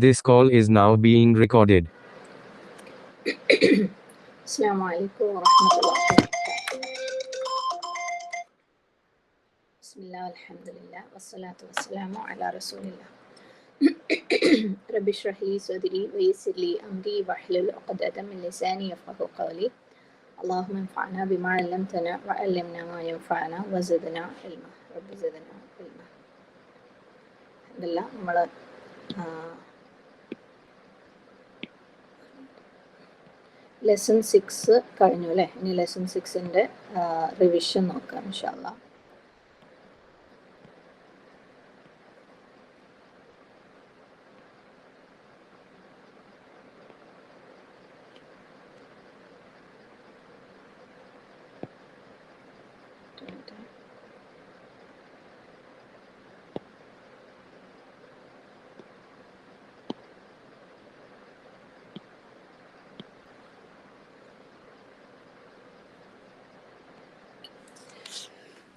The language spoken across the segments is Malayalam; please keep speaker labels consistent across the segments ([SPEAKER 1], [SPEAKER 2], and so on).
[SPEAKER 1] This call is now being recorded.
[SPEAKER 2] Assalamu alaikum warahmatullahi wabarakatuh. Bismillah, alhamdulillah, wassalatu wassalamu ala rasulillah. Rabbi shrah li sadri wa yassir li amri wahlul 'uqdatam min lisani yafqahu qawli. Allahumma anfa'na bima 'allamtana wa 'allimna ma yanfa'una wa zidna ilma. Rabbi zidna ilma. Alhamdulillah, നമ്മൾ ലെസൺ 6 കഴിഞ്ഞു അല്ലേ. ഇനി ലെസൺ 6ൻ്റെ റിവിഷൻ നോക്കാം ഇൻഷാ അല്ലാഹ്.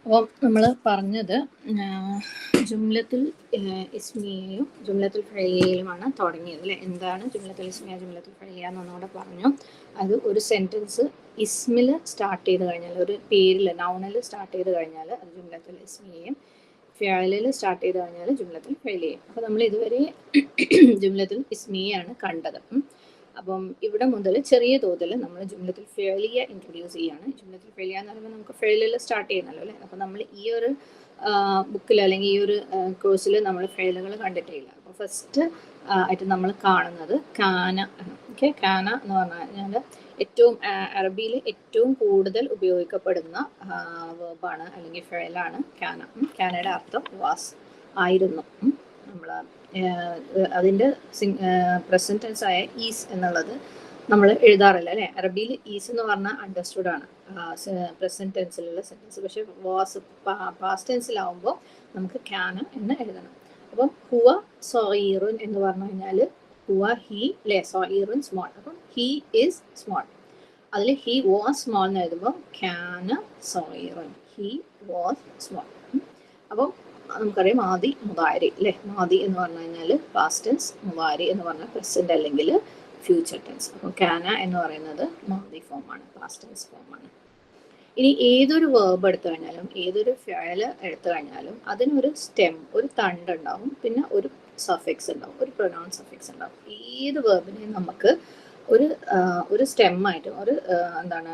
[SPEAKER 2] അപ്പം നമ്മൾ പറഞ്ഞത് ജുംലത്തുൽ ഇസ്മിയയും ജുംലത്തുൽ ഫഅലിയയുമാണ് തുടങ്ങിയത് അല്ലേ. എന്താണ് ജുംലത്തുൽ ഇസ്മിയ ജുംലത്തുൽ ഫഅലിയ എന്നൊന്നുകൂടെ പറഞ്ഞു. അത് ഒരു സെൻറ്റൻസ് ഇസ്മിൽ സ്റ്റാർട്ട് ചെയ്ത് കഴിഞ്ഞാൽ, ഒരു പേരിൽ നൗണിൽ സ്റ്റാർട്ട് ചെയ്ത് കഴിഞ്ഞാൽ അത് ജുംലത്തുൽ ഇസ്മിയയും, ഫഅലിൽ സ്റ്റാർട്ട് ചെയ്ത് കഴിഞ്ഞാൽ ജുംലത്തുൽ ഫഅലിയയും. അപ്പോൾ നമ്മൾ ഇതുവരെ ജുംലത്തുൽ ഇസ്മിയയാണ് കണ്ടത്. അപ്പം ഇവിടെ മുതൽ ചെറിയ തോതിൽ നമ്മൾ ജുംലത്തുൽ ഫഅലിയ ഇൻട്രൊഡ്യൂസ് ചെയ്യാണ്. ജുംലത്തുൽ ഫഅലിയ എന്ന് പറയുമ്പോൾ നമുക്ക് ഫഅലിൽ സ്റ്റാർട്ട് ചെയ്യുന്നല്ലോ അല്ലേ. അപ്പോൾ നമ്മൾ ഈ ഒരു ബുക്കിൽ അല്ലെങ്കിൽ ഈ ഒരു കോഴ്സിൽ നമ്മൾ ഫഅലുകൾ കണ്ടിട്ടേ ഇല്ല. അപ്പോൾ ഫസ്റ്റ് ആയിട്ട് നമ്മൾ കാണുന്നത് കാന ആണ്. ഓക്കെ, കാന എന്ന് പറഞ്ഞു കഴിഞ്ഞാൽ ഏറ്റവും അറബിയിൽ ഏറ്റവും കൂടുതൽ ഉപയോഗിക്കപ്പെടുന്ന വേർബാണ് അല്ലെങ്കിൽ ഫഅലാണ് കാന. കാനയുടെ അർത്ഥം വാസ്, ആയിരുന്നു. നമ്മൾ അതിൻ്റെ പ്രസന്റ് ടെൻസ് ആയ ഈസ് എന്നുള്ളത് നമ്മൾ എഴുതാറില്ല അല്ലേ. അറബിയിൽ ഈസ് എന്ന് പറഞ്ഞാൽ അണ്ടർസ്റ്റുഡ് ആണ് പ്രസന്റ് ടെൻസിലുള്ള സെൻറ്റൻസ്. പക്ഷെ വാസ് പാസ്റ്റ് ടെൻസിലാവുമ്പോൾ നമുക്ക് കാന എന്ന് എഴുതണം. അപ്പം ഹുവ സഗീറുൻ എന്ന് പറഞ്ഞു കഴിഞ്ഞാൽ ഹുവ ഹി അല്ലേ, സഗീറുൻ സ്മോൾ. അപ്പം ഹി ഈസ് സ്മോൾ. അതിൽ ഹി വാസ് സ്മോൾ എന്ന് എഴുതുമ്പോൾ കാന സഗീറുൻ, ഹി വാസ് സ്മോൾ. അപ്പം നമുക്കറിയാം മാദി മുദാരി അല്ലേ. മാദി എന്ന് പറഞ്ഞു കഴിഞ്ഞാൽ പാസ്റ്റ് ടെൻസ്, മുദാരി എന്ന് പറഞ്ഞാൽ പ്രസന്റ് അല്ലെങ്കിൽ ഫ്യൂച്ചർ ടെൻസ്. അപ്പോൾ കാന എന്ന് പറയുന്നത് മാദി ഫോമാണ്, പാസ്റ്റ് ടെൻസ് ഫോമാണ്. ഇനി ഏതൊരു വേർബ് എടുത്തു കഴിഞ്ഞാലും ഏതൊരു ഫഅൽ എടുത്തു കഴിഞ്ഞാലും അതിനൊരു സ്റ്റെം, ഒരു തണ്ട് ഉണ്ടാവും, പിന്നെ ഒരു സഫിക്സ് ഉണ്ടാവും, ഒരു പ്രൊനൗൺ സഫിക്സ് ഉണ്ടാവും. ഏത് വേർബിനെയും നമുക്ക് ഒരു സ്റ്റെമ്മായിട്ട് ഒരു എന്താണ്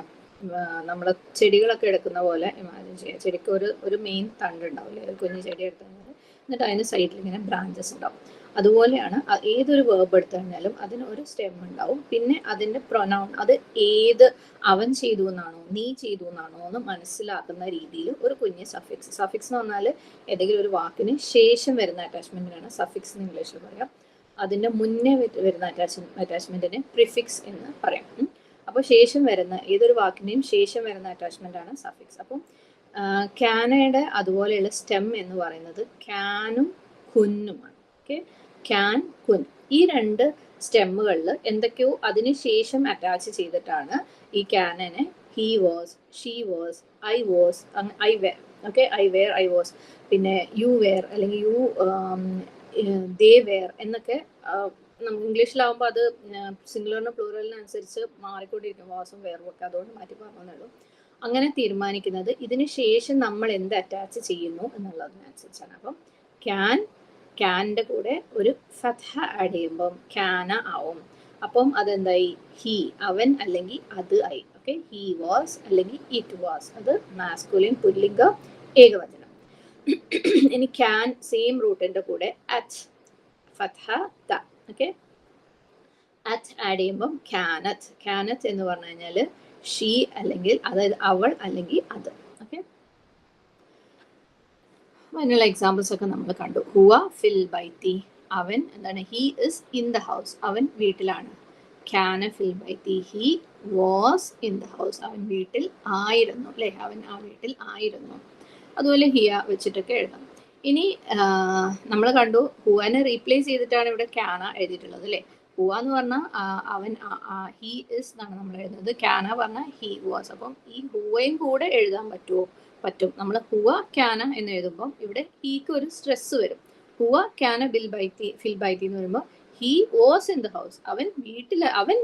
[SPEAKER 2] നമ്മൾ ചെടികളൊക്കെ എടുക്കുന്ന പോലെ ഇമാജിൻ ചെയ്യുക. ചെടിക്ക് ഒരു മെയിൻ തണ്ട് ഉണ്ടാവില്ലേ, ഒരു കുഞ്ഞു ചെടി എടുത്തു കഴിഞ്ഞാൽ എന്നിട്ട് അതിന് സൈഡിൽ ഇങ്ങനെ ബ്രാഞ്ചസ് ഉണ്ടാവും. അതുപോലെയാണ് ഏതൊരു വേർബ് എടുത്തു കഴിഞ്ഞാലും അതിന് ഒരു സ്റ്റെം ഉണ്ടാവും, പിന്നെ അതിൻ്റെ പ്രൊനൗൺ, അത് ഏത് അവൻ ചെയ്തു എന്നാണോ നീ ചെയ്തു എന്നാണോ എന്ന് മനസ്സിലാക്കുന്ന രീതിയിൽ ഒരു കുഞ്ഞ് സഫിക്സ്. സഫിക്സ് എന്ന് പറഞ്ഞാൽ ഏതെങ്കിലും ഒരു വാക്കിന് ശേഷം വരുന്ന അറ്റാച്ച്മെൻറ്റിനാണ് സഫിക്സ് എന്ന് ഇംഗ്ലീഷിൽ പറയാം. അതിൻ്റെ മുന്നേ വരുന്ന അറ്റാച്ച്മെൻറ്റിനെ പ്രിഫിക്സ് എന്ന് പറയാം. അപ്പോൾ ശേഷം വരുന്ന ഏതൊരു വാക്കിൻ്റെയും ശേഷം വരുന്ന അറ്റാച്ച്മെൻ്റ് ആണ് സഫിക്സ്. അപ്പം കാനയുടെ അതുപോലെയുള്ള സ്റ്റെം എന്ന് പറയുന്നത് ക്യാനും കുന്നുമാണ്. ഓക്കെ, ക്യാൻ കുൻ, ഈ രണ്ട് സ്റ്റെമ്മുകളിൽ എന്തൊക്കെയോ അതിന് ശേഷം അറ്റാച്ച് ചെയ്തിട്ടാണ് ഈ ക്യാനനെ he was, she was, I was, I were. Okay, I were, I was, പിന്നെ യു വെയർ അല്ലെങ്കിൽ യു ദേ വെയർ എന്നൊക്കെ നമുക്ക് ഇംഗ്ലീഷിലാവുമ്പോൾ അത് സിംഗുലറിന് പ്ലൂറലിനനുസരിച്ച് മാറിക്കൊണ്ടിരിക്കും വാസും വേർബും ഒക്കെ. അതുകൊണ്ട് മാറ്റി പറഞ്ഞുള്ളൂ. അങ്ങനെ തീരുമാനിക്കുന്നത് ഇതിന് ശേഷം നമ്മൾ എന്ത് അറ്റാച്ച് ചെയ്യുന്നു എന്നുള്ളതിനനുസരിച്ചാണ്. അപ്പം ക്യാൻ്റെ കൂടെ ഒരു ഫത്ഹ ആഡ് ചെയ്യുമ്പം ക്യാന ആവും. അപ്പം അതെന്തായി, ഹി അവൻ അല്ലെങ്കിൽ അത് ആയി. ഓക്കെ, ഹി വാസ് അല്ലെങ്കിൽ ഇറ്റ് വാസ്, അത് മാസ്കുലിൻ പുല്ലിംഗ ഏകവചനം. ഇനി ക്യാൻ സെയിം റൂട്ടിൻ്റെ കൂടെ അറ്റ് ഫത്ഹ ത. ഓക്കെ, അറ്റ് ആഡ് ചെയ്യുമ്പം ക്യാനത്ത്. ക്യാനത്ത് എന്ന് പറഞ്ഞു കഴിഞ്ഞാൽ ഷീ അല്ലെങ്കിൽ അതായത് അവൾ അല്ലെങ്കിൽ അത്. ഓക്കെ, അതിനുള്ള എക്സാമ്പിൾസ് ഒക്കെ നമ്മൾ കണ്ടു. ഹുവ ഫിൽ ബൈത്തി, അവൻ എന്താണ്, he is in the house, അവൻ വീട്ടിലാണ്. ക്യാന ഫിൽ ബൈത്തി, he was in the house, അവൻ വീട്ടിൽ ആയിരുന്നു അല്ലേ, അവൻ ആ വീട്ടിൽ ആയിരുന്നു. അതുപോലെ ഹിയ വെച്ചിട്ടൊക്കെ എഴുതാം. ഇനി നമ്മൾ കണ്ടു ഹുവനെ റീപ്ലേസ് ചെയ്തിട്ടാണ് ഇവിടെ ക്യാന എഴുതിയിട്ടുള്ളത് അല്ലേ. ഹുവ എന്ന് പറഞ്ഞാൽ അവൻ, ഹി ഇസ് എന്നാണ് നമ്മൾ എഴുതുന്നത്. ക്യാന പറഞ്ഞാൽ ഹി വാസ്. അപ്പം ഈ ഹുവയും കൂടെ എഴുതാൻ പറ്റുമോ? പറ്റും. നമ്മൾ ഹുവ ക്യാന എന്ന് എഴുതുമ്പം ഇവിടെ ഹീക്ക് ഒരു സ്ട്രെസ് വരും. ഹുവ ക്യാന ഫിൽ ബൈത്തി എന്ന് പറയുമ്പോൾ he was in the house, അവൻ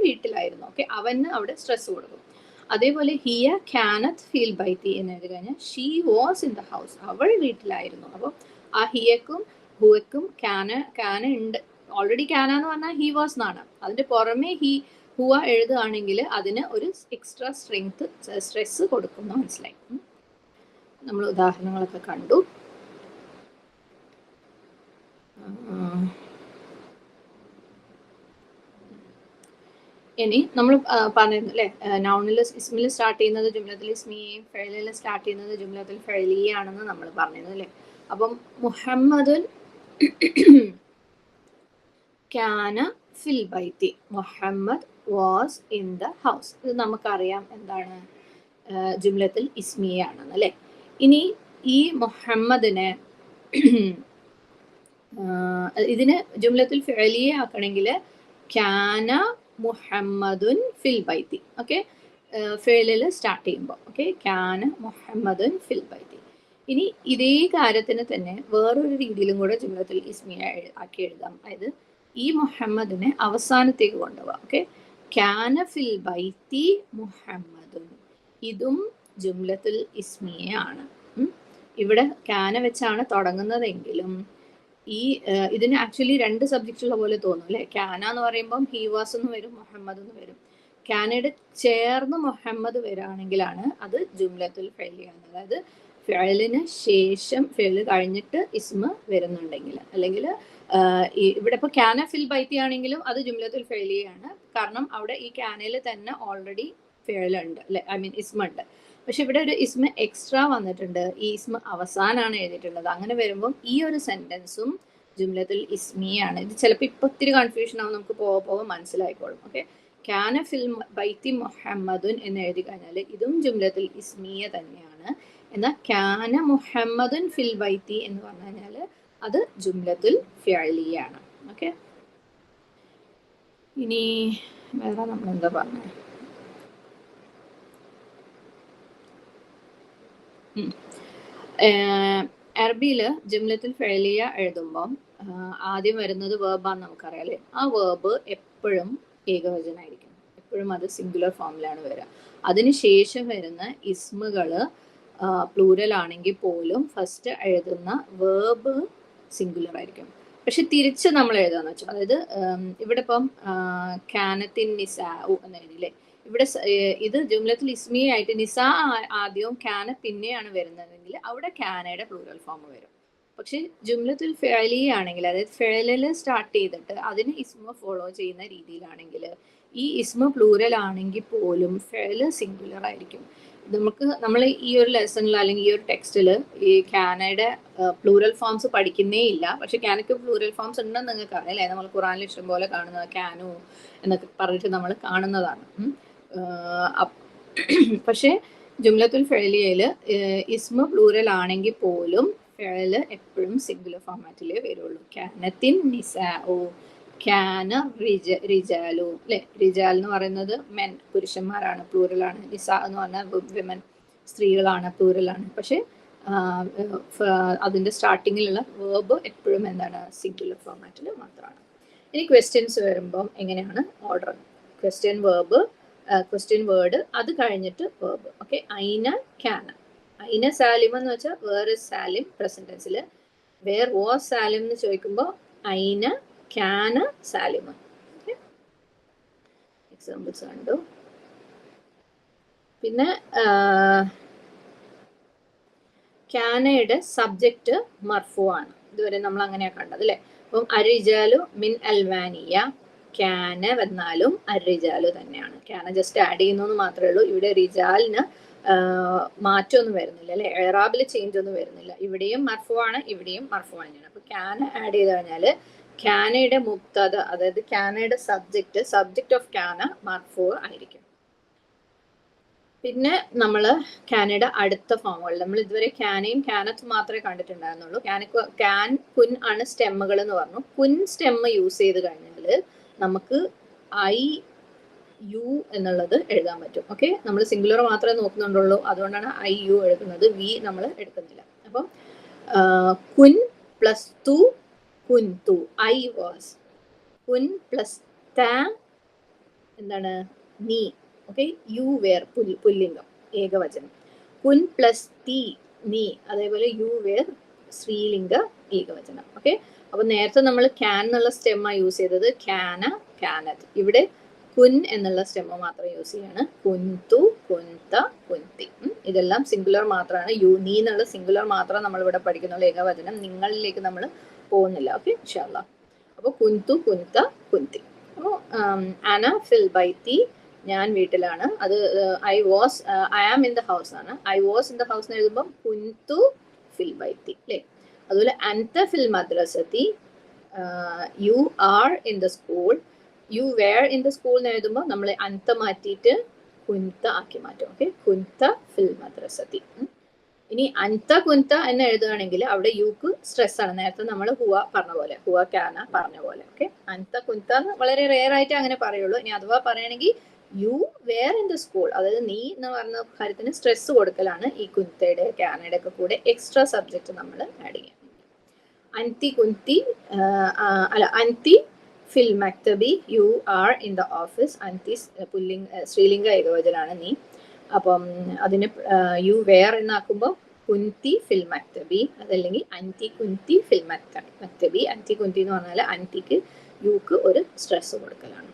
[SPEAKER 2] വീട്ടിലായിരുന്നു. ഓക്കെ, അവന് അവിടെ സ്ട്രെസ് കൊടുക്കും. അതേപോലെ ഹിയ ക്യാനത്ത് ഫീൽ ബൈത്തി എന്ന് എഴുതി കഴിഞ്ഞാൽ she was in the house, അവൾ വീട്ടിലായിരുന്നു. അപ്പോൾ ആ ഹിയക്കും ഹുവക്കും ക്യാന ഉണ്ട്. ഓൾറെഡി ക്യാന എന്ന് പറഞ്ഞാൽ ഹി വാസ് എന്നാണ്. അതിന്റെ പുറമെ ഹുവ എഴുതുകയാണെങ്കിൽ അതിന് ഒരു എക്സ്ട്രാ സ്ട്രെസ് കൊടുക്കുന്നു, മനസ്സിലായി. നമ്മൾ ഉദാഹരണങ്ങളൊക്കെ കണ്ടു. ഇനി നമ്മൾ പറഞ്ഞിരുന്നു അല്ലേ, നൗണിൽ ഇസ്മിൽ സ്റ്റാർട്ട് ചെയ്യുന്നത് ജുംലത്തുൽ ഇസ്മിയയും ഫെയിലിൽ സ്റ്റാർട്ട് ചെയ്യുന്നത് ജുംലത്തുൽ ഫെയിലിയാണെന്ന് നമ്മൾ പറഞ്ഞിരുന്നു അല്ലേ. അപ്പം മുഹമ്മദുൻ കാന ഫിൽ ബൈത്തി, Muhammad was in the house. ഇത് നമുക്കറിയാം എന്താണ് ജുംലത്തുൽ ഇസ്മിയാണെന്ന് അല്ലേ. ഇനി ഈ മുഹമ്മദിനെ ഇതിന് ജുംലത്തുൽ ഫിഅലിയ ആക്കണമെങ്കിൽ കാന മുഹമ്മദുൻ ഫിൽ ബൈത്തി. ഓക്കെ, ഫിഅലിൽ സ്റ്റാർട്ട് ചെയ്യുമ്പോൾ ഓക്കെ, കാന മുഹമ്മദുൻ ഫിൽ ബൈത്തി. ഇനി ഇതേ കാര്യത്തിന് തന്നെ വേറൊരു രീതിയിലും കൂടെ ജുംലത്തുൽ ഇസ്മിയ ആക്കി എഴുതാം. അതായത് ഈ മുഹമ്മദിനെ അവസാനത്തേക്ക് കൊണ്ടുപോകാം. ഓക്കെ, കാന ഫിൽ ബൈത്തി മുഹമ്മദുൻ, ഇതും ജുംലത്തുൽ ഇസ്മിയ ആണ്. ഇവിടെ കാന വെച്ചാണ് തുടങ്ങുന്നതെങ്കിലും ഇതിന് ആക്ച്വലി രണ്ട് സബ്ജക്റ്റ് ഉള്ള പോലെ തോന്നും അല്ലെ. കാന എന്ന് പറയുമ്പം ഹി വാസ് എന്ന് വരും, മുഹമ്മദ് എന്ന് വരും. കാനയുടെ ചേർന്ന് മുഹമ്മദ് വരാണെങ്കിലാണ് അത് ജുംലത്തുൽ ഫിഅലിയാണ്. അതായത് ഫിഅലിന് ശേഷം ഫിഅൽ കഴിഞ്ഞിട്ട് ഇസ്മ വരുന്നുണ്ടെങ്കിൽ, അല്ലെങ്കിൽ ഇവിടെ ഇപ്പോൾ കാന ഫിൽ ബൈത്തി ആണെങ്കിലും അത് ജുംലത്തുൽ ഫിഅലിയാണ്. കാരണം അവിടെ ഈ കാനയിൽ തന്നെ ഓൾറെഡി ഫിഅലുണ്ട് അല്ലെ, ഐ മീൻ ഇസ്മ ഉണ്ട്. പക്ഷെ ഇവിടെ ഒരു ഇസ്മ എക്സ്ട്രാ വന്നിട്ടുണ്ട്, ഈ ഇസ്മ അവസാനമാണ് എഴുതിയിട്ടുള്ളത്. അങ്ങനെ വരുമ്പം ഈ ഒരു സെന്റൻസും ജുംലത്തുൽ ഇസ്മിയാണ്. ഇത് ചിലപ്പോൾ ഇപ്പൊ ഒത്തിരി കൺഫ്യൂഷൻ ആവും, നമുക്ക് പോകെ മനസ്സിലായിക്കോളും. ഓക്കെ, കാന ഫിൽ ബൈത്തി മുഹമ്മദുൻ എന്ന് എഴുതി കഴിഞ്ഞാൽ ഇതും ജുംലത്തുൽ ഇസ്മിയ തന്നെയാണ്. എന്നാൽ കാന മുഹമ്മദുൻ ഫിൽ ബൈത്തി എന്ന് പറഞ്ഞു കഴിഞ്ഞാൽ അത് ജുംലത്തുൽ ഫിഅലിയാണ്. ഓക്കെ, ഇനി വേറെ നമ്മൾ എന്താ പറഞ്ഞത്, അറബിയിൽ ജുംലത്തുൽ ഫിഅലിയ എഴുതുമ്പം ആദ്യം വരുന്നത് വേർബാന്ന് നമുക്കറിയാം അല്ലേ. ആ വേർബ് എപ്പോഴും ഏകവചനമായിരിക്കും, എപ്പോഴും അത് സിംഗുലർ ഫോമിലാണ് വരിക. അതിനുശേഷം വരുന്ന ഇസ്മുകൾ പ്ലൂരൽ ആണെങ്കിൽ പോലും ഫസ്റ്റ് എഴുതുന്ന വേർബ് സിംഗുലർ ആയിരിക്കും. പക്ഷെ തിരിച്ച് നമ്മൾ എഴുതാന്ന് വെച്ചാൽ, അതായത് ഇവിടെ ഇപ്പം കാനത്തിൻ നിസാഉ എന്ന് എഴുതിയില്ലേ, ഇവിടെ ഇത് ജുംലത്തുൽ ഇസ്മിയ ആയിട്ട് നിസാ ആദ്യവും കാന പിന്നെയാണ് വരുന്നതെങ്കിൽ അവിടെ കാനയുടെ പ്ലൂറൽ ഫോം വരും. പക്ഷെ ജുംലത്തുൽ ഫിഅലിയ ആണെങ്കിൽ, അതായത് ഫിഅലിൽ സ്റ്റാർട്ട് ചെയ്തിട്ട് അതിന് ഇസ്മ ഫോളോ ചെയ്യുന്ന രീതിയിലാണെങ്കിൽ, ഈ ഇസ്മ പ്ലൂറൽ ആണെങ്കിൽ പോലും ഫിഅൽ സിംഗുലർ ആയിരിക്കും. നമ്മൾ ഈ ഒരു ലെസണിൽ അല്ലെങ്കിൽ ഈ ഒരു ടെക്സ്റ്റിൽ ഈ കാനയുടെ പ്ലൂറൽ ഫോംസ് പഠിക്കുന്നേ ഇല്ല. പക്ഷെ കാനയ്ക്ക് പ്ലൂറൽ ഫോംസ് ഉണ്ടെന്ന് നിങ്ങൾക്ക് അറിയാം അല്ലേ. നമ്മൾ ഖുറാനിൽ ഇഷ്ടം പോലെ കാണുന്നത് കാനു എന്നൊക്കെ പറഞ്ഞിട്ട് നമ്മൾ കാണുന്നതാണ്. പക്ഷെ ജുംലത്തുൽ ഫിഅലിയയിൽ ഇസ്മ പ്ലൂറൽ ആണെങ്കിൽ പോലും ഫിഅൽ എപ്പോഴും സിംഗുലർ ഫോർമാറ്റിലേ വരുള്ളൂ. കാനത്തിൻ നിസാഉ, കാന റിജാലു അല്ലെ. റിജാൽ എന്ന് പറയുന്നത് മെൻ, പുരുഷന്മാരാണ്, പ്ലൂറലാണ്. നിസാ എന്ന് പറഞ്ഞാൽ വിമൻ, സ്ത്രീകളാണ്, പ്ലൂറലാണ്. പക്ഷെ അതിന്റെ സ്റ്റാർട്ടിങ്ങിലുള്ള വേർബ് എപ്പോഴും എന്താണ്, സിംഗുലർ ഫോർമാറ്റിൽ മാത്രമാണ്. ഇനി ക്വസ്റ്റ്യൻസ് വരുമ്പം എങ്ങനെയാണ് ഓർഡർ, ക്വസ്റ്റ്യൻ വേർഡ്, അത് കഴിഞ്ഞിട്ട് വേർബ്. ഓക്കെ, ഐന കാന, ഐന സാലിം എന്ന് വെച്ചാൽ വേർ ഇസ് സാലിം പ്രസന്റ് ടെൻസിൽ, വേർ വാസ് സാലിം എന്ന് ചോദിക്കുമ്പോൾ ഐന കാന സാലിം. എക്സാമ്പിൾസ് കണ്ടു. പിന്നെ കാനയുടെ സബ്ജക്റ്റ് മർഫു ആണ്. ഇതുവരെ നമ്മൾ അങ്ങനെയാണ് കണ്ടത് അല്ലേ. അപ്പം അരിജാലു മിൻ അൽവാനിയ, കാന വന്നാലും അരിജാലു തന്നെയാണ്. കാന ജസ്റ്റ് ആഡ് ചെയ്യുന്നു മാത്രമേ ഉള്ളൂ. ഇവിടെ റിജാലിന് മാറ്റമൊന്നും വരുന്നില്ല അല്ലെ, എറാബിൽ ചേഞ്ച് ഒന്നും വരുന്നില്ല. ഇവിടെയും മർഫു ആണ്, ഇവിടെയും മർഫു തന്നെയാണ്. അപ്പൊ കാന ആഡ് ചെയ്ത് കഴിഞ്ഞാൽ കാനയുടെ മുബ്തദ, അതായത് കാനയുടെ സബ്ജക്റ്റ് ഓഫ് കാന മർഫു ആയിരിക്കും. പിന്നെ നമ്മൾ കാനയുടെ അടുത്ത ഫോമുകൾ, നമ്മൾ ഇതുവരെ കാനയും കാനത്ത് മാത്രമേ കണ്ടിട്ടുണ്ടായിരുന്നുള്ളൂ. കാൻ കുൻ ആണ് സ്റ്റെമ്മുകൾ എന്ന് പറഞ്ഞു. കുൻ സ്റ്റെമ്മ് യൂസ് ചെയ്ത് കഴിഞ്ഞാൽ നമുക്ക് ഐ യു എന്നുള്ളത് എഴുതാൻ പറ്റും. ഓക്കെ, നമ്മൾ സിംഗുലർ മാത്രമേ നോക്കുന്നുണ്ടുള്ളൂ, അതുകൊണ്ടാണ് ഐ യു എടുക്കുന്നത്, വി നമ്മൾ എടുക്കുന്നില്ല. അപ്പം കുൻ പ്ലസ് തു കുൻ തു, ഐ വാസ്. കുൻ പ്ലസ് ത എന്താണ് നീ. ഓക്കെ, യു വേർ പുല്ലിംഗം ഏകവചനം. കുൻ പ്ലസ് തി നീ, അതേപോലെ യു വേർ സ്ത്രീലിംഗ ഏകവചനം. ഓക്കെ, അപ്പൊ നേരത്തെ നമ്മൾ ക്യാൻ എന്നുള്ള സ്റ്റെമ്മ യൂസ് ചെയ്തത്, ക്യാന ക്യാനറ്റ്. ഇവിടെ കുൻ എന്നുള്ള സ്റ്റെമ്മ മാത്രം യൂസ് ചെയ്യാണ്. കുന്തു കുന്ത കുന്തി. ഇതെല്ലാം സിംഗുലർ മാത്രമാണ്. നീ എന്നുള്ള സിംഗുലർ മാത്രം നമ്മൾ ഇവിടെ പഠിക്കുന്നുള്ള ഏകവചനം. നിങ്ങളിലേക്ക് നമ്മൾ പോകുന്നില്ല. ഓക്കെ, ഇൻഷാല്ലാ. അപ്പോൾ കുന്തു കുന്ത കുന്തി. അപ്പോൾ അന ഫിൽ ബൈത്തി, ഞാൻ വീട്ടിലാണ്. അത് I am in the house ആണ്. I was in the house എന്ന് എഴുതുമ്പോൾ കുന്തു ഫിൽ ബൈത്തി അല്ലേ. അതുപോലെ അൻത ഫിൽ മദ്രസത്തി, you are in the school. You were in the school എന്ന് എഴുതുമ്പോൾ നമ്മൾ അൻത മാറ്റിയിട്ട് കുന്ത ആക്കി മാറ്റും. ഓക്കെ, കുന്ത ഫിൽ മദ്രസത്തി. ഇനി അൻത കുന്ത എന്ന് എഴുതുകയാണെങ്കിൽ അവിടെ യുക്ക് സ്ട്രെസ് ആണ്. നേരത്തെ നമ്മൾ ഹുവ പറഞ്ഞ പോലെ, ഹുവ ക്യാന പറഞ്ഞ പോലെ. ഓക്കെ, അൻത കുന്ത വളരെ റെയർ ആയിട്ട് അങ്ങനെ പറയുള്ളൂ. ഇനി അഥവാ പറയുകയാണെങ്കിൽ you were in the school, അതായത് നീ എന്ന് പറഞ്ഞ കാര്യത്തിന് സ്ട്രെസ് കൊടുക്കലാണ് ഈ കുന്തയുടെ ക്യാനയുടെ ഒക്കെ കൂടെ എക്സ്ട്രാ സബ്ജക്റ്റ് നമ്മൾ ആഡ് ചെയ്യാം. അൻതി കുന്തി അല്ല അൻതി ഫിൽ മക്തബി, you are in the office. അൻതി സ്ത്രീലിംഗ ഏകവചനാണ് നീ. അപ്പം അതിന് യു വേർ എന്നാക്കുമ്പോൾ കുന്തി ഫിൽ മക്തബി, അതല്ലെങ്കിൽ അൻതി കുന്തി ഫിൽ മക്തബി. അൻതി കുന്തി എന്ന് പറഞ്ഞാൽ അൻതിക്ക് യുക്ക് ഒരു സ്ട്രെസ് കൊടുക്കലാണ്.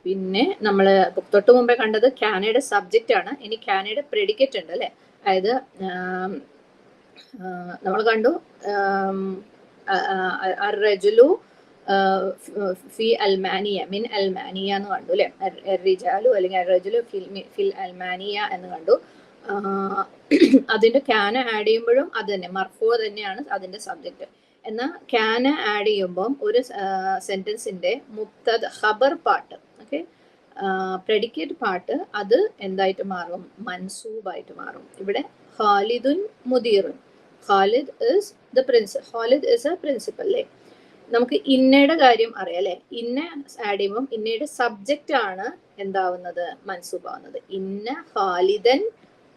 [SPEAKER 2] പിന്നെ നമ്മൾ തൊട്ട് മുമ്പേ കണ്ടത് ക്യാനയുടെ സബ്ജക്റ്റ് ആണ്. ഇനി ക്യാനയുടെ പ്രെഡിക്കേറ്റ് ഉണ്ട് അല്ലെ. അതായത് നമ്മൾ കണ്ടു അർറജുലു ഫി അൽമാനിയ, മിൻ അൽമാനിയ എന്ന് കണ്ടു അല്ലെ. റിജാലു അല്ലെങ്കിൽ അർറജുലു ഫിൽ അൽമാനിയ എന്ന് കണ്ടു. അതിന്റെ ക്യാന ആഡ് ചെയ്യുമ്പോഴും അത് തന്നെ മർഫൂ തന്നെയാണ് അതിന്റെ സബ്ജക്റ്റ്. എന്നാൽ ക്യാന ആഡ് ചെയ്യുമ്പം ഒരു സെന്റൻസിന്റെ മുബ്തദ ഖബർ പാർട്ട്, ഓക്കെ, പ്രെഡിക്കേറ്റ് പാർട്ട്, അത് എന്തായിട്ട് മാറും? മൻസൂബായിട്ട് മാറും. ഇവിടെ ഖാലിദുൻ മുദീറുൻ, Khalid is the principal, Khalid is a principal അല്ലേ. നമുക്ക് ഇന്നയുടെ കാര്യം അറിയാം അല്ലെ. ഇന്ന ആഡ് ചെയ്യുമ്പം ഇന്നയുടെ സബ്ജക്റ്റ് ആണ് എന്താവുന്നത്? മൻസൂബാവുന്നത്. ഇന്ന ഖാലിദൻ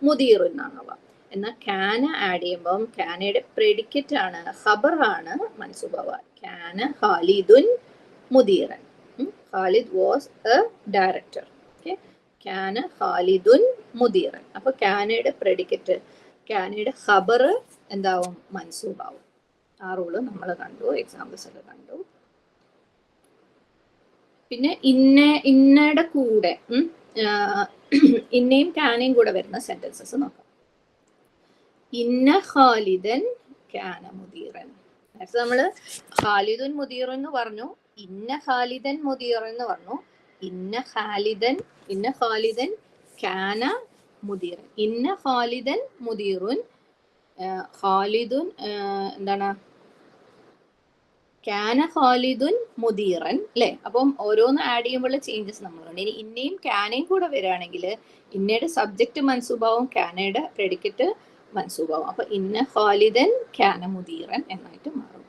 [SPEAKER 2] മുദീറുൻ എന്നാണവ. എന്നാൽ ക്യാന ആഡ് ചെയ്യുമ്പം ക്യാനയുടെ പ്രെഡിക്കേറ്റ് ആണ്, ഖബർ ആണ് മൻസൂബാവ. ക്യാന ഖാലിദുൻ മുദീറൻ, Khalid was a director. Okay, ക്യാന ഖാലിദുൻ മുദീറൻ. അപ്പൊ ക്യാനയുടെ പ്രെഡിക്കേറ്റ്, ക്യാനയുടെ ഖബർ എന്താവും? മൻസൂബാവും. ആ റൂള് നമ്മൾ കണ്ടു, എക്സാമ്പിൾസ് ഒക്കെ കണ്ടു. പിന്നെ ഇന്നയുടെ കൂടെ ഇന്നയും ക്യാനയും കൂടെ വരുന്ന സെന്റൻസസ് നോക്കാം. ഇന്ന ഖാലിദൻ ക്യാന മുദീറൻ. നേരത്തെ നമ്മള് ഖാലിദുൻ മുദീറൻ എന്ന് പറഞ്ഞു, ഇന്ന ഖാലിദൻ മുദീറൻ എന്ന് പറഞ്ഞു. ഇന്ന ഖാലിദൻ ക്യാന മുദീറൻ. ഇന്ന ഖാലിദൻ മുദീറുൻ, ഖാലിദുൻ എന്താണ്? ക്യാന ഖാലിദുൻ മുദീറൻ അല്ലെ. അപ്പം ഓരോന്ന് ആഡ് ചെയ്യുമ്പോൾ ചേഞ്ചസ് നമ്മൾ കണ്ടു. ഇനി ഇന്നയും ക്യാനയും കൂടെ വരികയാണെങ്കിൽ ഇന്നയുടെ സബ്ജക്റ്റ് മൻസൂബാവും, ക്യാനയുടെ പ്രെഡിക്കറ്റ് മൻസൂബാവും. അപ്പൊ ഇന്ന ഖാലിദൻ ക്യാന മുദീറൻ എന്നായിട്ട് മാറും.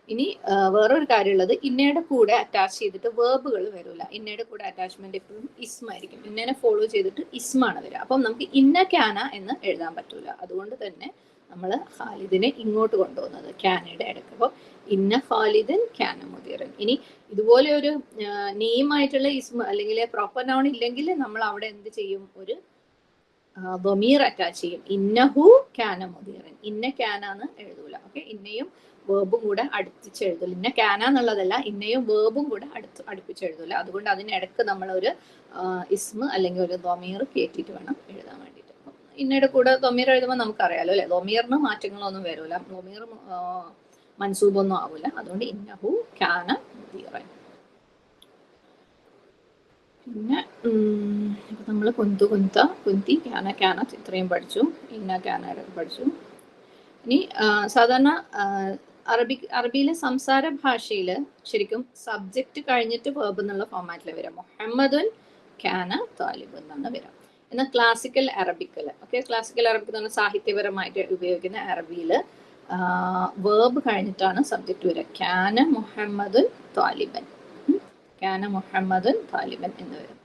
[SPEAKER 2] ഇനി വേറൊരു കാര്യമുള്ളത്, ഇന്നയുടെ കൂടെ അറ്റാച്ച് ചെയ്തിട്ട് വേർബുകൾ വരില്ല. ഇന്നയുടെ കൂടെ അറ്റാച്ച്മെന്റ് എപ്പോഴും ഇസ്മായിരിക്കും. ഇന്നനെ ഫോളോ ചെയ്തിട്ട് ഇസ്മാണ് വരിക. അപ്പം നമുക്ക് ഇന്ന ക്യാന എന്ന് എഴുതാൻ പറ്റൂല. അതുകൊണ്ട് തന്നെ നമ്മൾ ഖാലിദിനെ ഇങ്ങോട്ട് കൊണ്ടുപോകുന്നത് ക്യാനയുടെ ഇടയ്ക്ക്. അപ്പോൾ ഇന്ന ഖാലിദൻ ക്യാന മുദീറൻ. ഇനി ഇതുപോലെ ഒരു നെയിം ആയിട്ടുള്ള ഇസ്മ അല്ലെങ്കിൽ പ്രോപ്പർ നൗൺ ഇല്ലെങ്കിൽ നമ്മൾ അവിടെ എന്ത് ചെയ്യും? ഒരു ദമീർ അറ്റാച്ച് ചെയ്യും. ഇന്നഹു ക്യാന മുദീറൻ. ഇന്ന ക്യാന എന്ന് എഴുതൂല. ഓക്കെ, ഇന്നയും വേർബും കൂടെ അടുപ്പിച്ച് എഴുതൂല. ഇന്ന ക്യാന എന്നുള്ളതല്ല, ഇന്നയും വേർബും കൂടെ അടുപ്പിച്ച് എഴുതൂല. അതുകൊണ്ട് അതിനിടക്ക് നമ്മൾ ഒരു ഇസ്മ അല്ലെങ്കിൽ ഒരു ദമീർ കയറ്റിയിട്ട് വേണം എഴുതാൻ വേണ്ടിയിട്ട്. ഇന്നയുടെ കൂടെ ദമീർ എഴുതുമ്പോൾ നമുക്കറിയാലോ അല്ലെ, ദമീറിന് മാറ്റങ്ങളൊന്നും വരൂല, ദമീർ മൻസൂബൊന്നും ആവൂല. അതുകൊണ്ട് ഇന്നഹു ക്യാന മുദീറൻ. പിന്നെ നമ്മൾ കുന്തു കുന്ത കുന്തി ക്യാന ക്യാന ഇത്രയും പഠിച്ചു. ഇന്ന ക്യാന പഠിച്ചു. ഇനി സാധാരണ അറബിയിലെ സംസാര ഭാഷയിൽ ശരിക്കും സബ്ജക്റ്റ് കഴിഞ്ഞിട്ട് വേർബ് എന്നുള്ള ഫോമാറ്റിൽ വരാം. മുഹമ്മദുൻ ക്യാന താലിബ് എന്നാണ് വരാം. എന്നാൽ ക്ലാസിക്കൽ അറബിക്കൽ, ഓക്കെ, ക്ലാസിക്കൽ അറബിക് എന്ന് പറഞ്ഞാൽ സാഹിത്യപരമായിട്ട് ഉപയോഗിക്കുന്ന അറബിയിൽ വേർബ് കഴിഞ്ഞിട്ടാണ് സബ്ജക്റ്റ് വരിക. ക്യാന മുഹമ്മദുൻ താലിബൻ, ക്യാന മുഹമ്മദുൻ താലിബൻ എന്ന് വരും.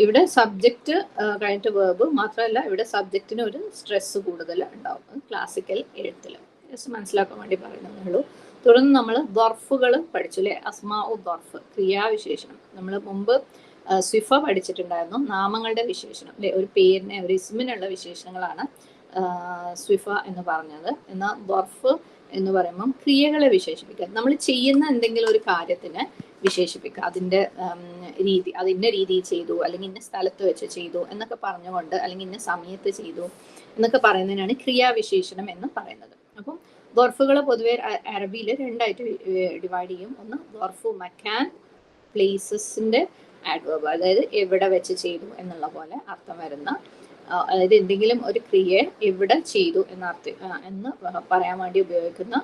[SPEAKER 2] ഇവിടെ സബ്ജക്റ്റ് കഴിഞ്ഞിട്ട് വേർബ് മാത്രമല്ല, ഇവിടെ സബ്ജക്റ്റിന് ഒരു സ്ട്രെസ് കൂടുതൽ ഉണ്ടാവും ക്ലാസിക്കൽ എഴുത്തിൽ. ജസ്റ്റ് മനസ്സിലാക്കാൻ വേണ്ടി പറയുന്നതേ ഉള്ളൂ. തുടർന്ന് നമ്മൾ ദർഫുകൾ പഠിച്ചു അല്ലെ. അസ്മാ ഉ ദർഫ്, ക്രിയാവിശേഷണം. നമ്മൾ മുമ്പ് സ്വിഫ പഠിച്ചിട്ടുണ്ടായിരുന്നു, നാമങ്ങളുടെ വിശേഷണം അല്ലെ. ഒരു പേരിനെ, ഒരു ഇസ്മിനുള്ള വിശേഷണങ്ങളാണ് സ്വിഫ എന്ന് പറഞ്ഞത്. എന്നാൽ ദർഫ് എന്ന് പറയുമ്പം ക്രിയകളെ വിശേഷിപ്പിക്കുക. നമ്മൾ ചെയ്യുന്ന എന്തെങ്കിലും ഒരു കാര്യത്തിന് വിശേഷിപ്പിക്കുക, അതിൻ്റെ രീതി, അതിൻ്റെ രീതിയിൽ ചെയ്തു, അല്ലെങ്കിൽ ഇന്ന സ്ഥലത്ത് വെച്ച് ചെയ്തു എന്നൊക്കെ പറഞ്ഞുകൊണ്ട്, അല്ലെങ്കിൽ ഇന്ന സമയത്ത് ചെയ്തു എന്നൊക്കെ പറയുന്നതിനാണ് ക്രിയാവിശേഷണം എന്ന് പറയുന്നത്. അപ്പം ദർഫുകൾ പൊതുവെ അറബിയിൽ രണ്ടായിട്ട് ഡിവൈഡ് ചെയ്യും. ഒന്ന് ദർഫു മക്കാൻ, പ്ലേസസിൻ്റെ ആഡ്വർബ്, അതായത് എവിടെ വെച്ച് ചെയ്തു എന്നുള്ള പോലെ അർത്ഥം വരുന്ന, അതായത് എന്തെങ്കിലും ഒരു ക്രിയയെ എവിടെ ചെയ്തു എന്ന് പറയാൻ വേണ്ടി ഉപയോഗിക്കുന്ന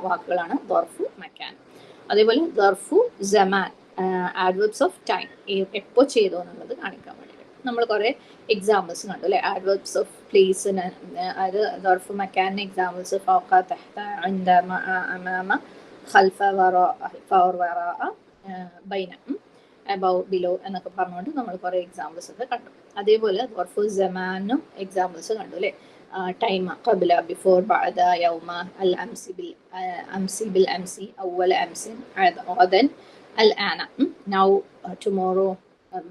[SPEAKER 2] വാക്കുകളാണ് ദർഫു മക്കാൻ. അതേപോലെ ദർഫു ജമാൻ, ആഡ്വർബ്സ് ഓഫ് ടൈം, എപ്പോൾ ചെയ്തു എന്നുള്ളത് കാണിക്കാൻ വേണ്ടിയിട്ട് നമ്മൾ കുറേ എക്സാമ്പിൾസ് കണ്ടു അല്ലെ. ആഡ്വർബ്സ് ഓഫ് പ്ലേസിന്, അതായത് ദർഫു മക്കാനിന് എക്സാമ്പിൾസ് ഫൗഖ, തഹ്ത, ഇൻദ, അമാമ, ഖൽഫ, വറാഅ, ബൈന, അബവ്, ബിലോ എന്നൊക്കെ പറഞ്ഞുകൊണ്ട് നമ്മൾ കുറേ എക്സാമ്പിൾസ് ഒക്കെ കണ്ടു. അതേപോലെ ദർഫു ജമാനും എക്സാമ്പിൾസ് കണ്ടു അല്ലെ. ടൈം, ഖബ്ല, ബിഫോർ, ബഅദ, യൗമ, അൽ അംസി, ബിൽ അംസി, അവ്വല അംസിൻ, ഗദൻ, അൽ ആന, now, tomorrow,